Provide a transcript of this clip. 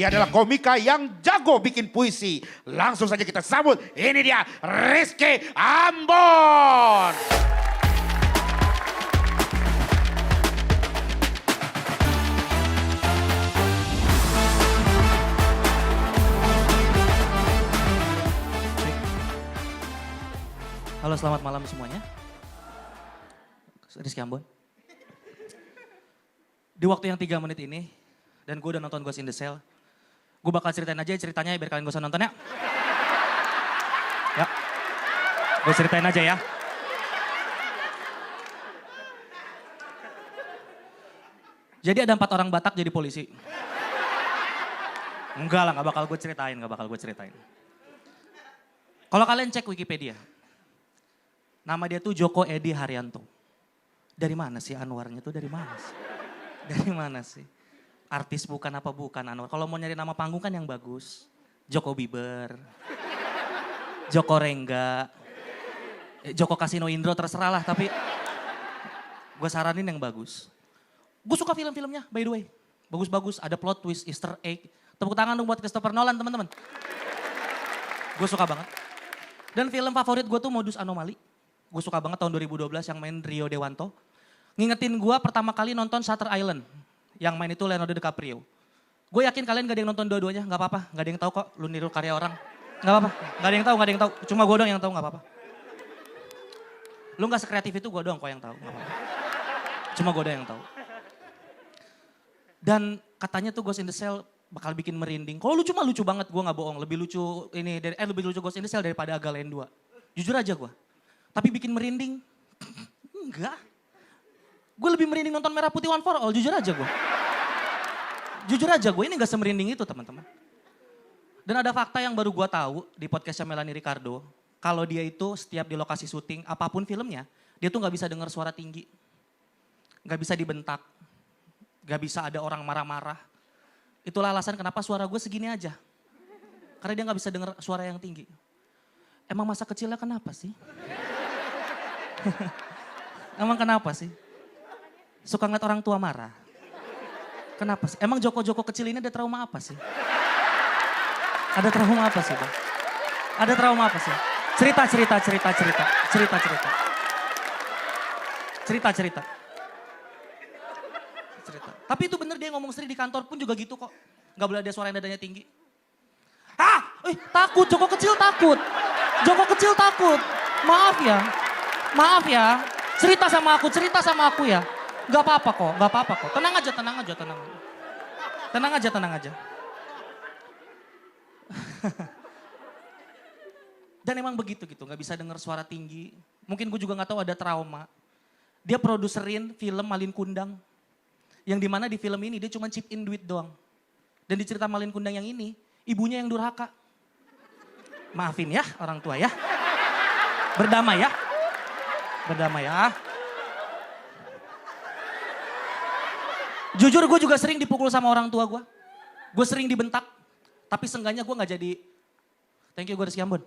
Dia adalah komika yang jago bikin puisi. Langsung saja kita sambut. Ini dia Rizky Ambon. Halo, selamat malam semuanya. Rizky Ambon. Di waktu yang 3 menit ini, dan gue udah nonton Ghost in the Shell, gue bakal ceritain aja ceritanya biar kalian gak usah nonton ya. Ya, gue ceritain aja ya. Jadi ada 4 orang Batak jadi polisi. Enggak lah, gak bakal gue ceritain. Kalau kalian cek Wikipedia, nama dia tuh Joko Edi Haryanto. Dari mana sih Anwarnya tuh, dari mana sih? Dari mana sih? Artis bukan apa bukan Anwar. Kalau mau nyari nama panggung kan yang bagus. Joko Bieber, Joko Rengga, Joko Kasino Indro terserah lah. Tapi gue saranin yang bagus. Gue suka film-filmnya by the way. Bagus-bagus, ada plot twist, easter egg. Tepuk tangan dong buat Christopher Nolan teman-teman. Gue suka banget. Dan film favorit gue tuh Modus Anomaly. Gue suka banget tahun 2012 yang main Rio Dewanto. Ngingetin gue pertama kali nonton Shutter Island. Yang main itu Leonardo DiCaprio. Gue yakin kalian gak ada yang nonton dua-duanya, gak apa-apa. Gak ada yang tahu kok, lu niru karya orang. Gak apa-apa, gak ada yang tahu. Cuma gue doang yang tahu, gak apa-apa. Lu gak sekreatif itu, gue doang kok yang tahu, gak apa-apa. Cuma gue doang yang tahu. Dan katanya tuh Ghost in the Shell bakal bikin merinding. Kalau lucu mah lucu banget, gue gak bohong. Lebih lucu Ghost in the Shell daripada Agaland 2. Jujur aja gue. Tapi bikin merinding, enggak. Gue lebih merinding nonton Merah Putih One for All, jujur aja gue. Ini gak semerinding itu teman-teman. Dan ada fakta yang baru gue tahu di podcastnya Melanie Ricardo. Kalau dia itu setiap di lokasi syuting, apapun filmnya, dia tuh gak bisa dengar suara tinggi. Gak bisa dibentak. Gak bisa ada orang marah-marah. Itulah alasan kenapa suara gue segini aja. Karena dia gak bisa dengar suara yang tinggi. Emang masa kecilnya kenapa sih? Emang kenapa sih? Suka ngeliat orang tua marah? Kenapa sih? Emang Joko-Joko kecil ini ada trauma apa sih? Ada trauma apa sih, Bang? Ada trauma apa sih? Cerita. Tapi itu bener dia ngomong sendiri di kantor pun juga gitu kok. Gak boleh ada suara yang dadanya tinggi. Takut, Joko kecil takut. Maaf ya. Cerita sama aku ya. Gak apa-apa kok. Tenang aja. Dan emang begitu gitu, gak bisa denger suara tinggi. Mungkin gue juga gak tahu ada trauma. Dia produserin film Malin Kundang. Yang dimana di film ini dia cuma chip in duit doang. Dan di cerita Malin Kundang yang ini, ibunya yang durhaka. Maafin ya orang tua ya. Berdamai ya. Jujur gue juga sering dipukul sama orang tua gue. Gue sering dibentak. Tapi seenggaknya gue gak jadi. Thank you, gue Rizky Ambon.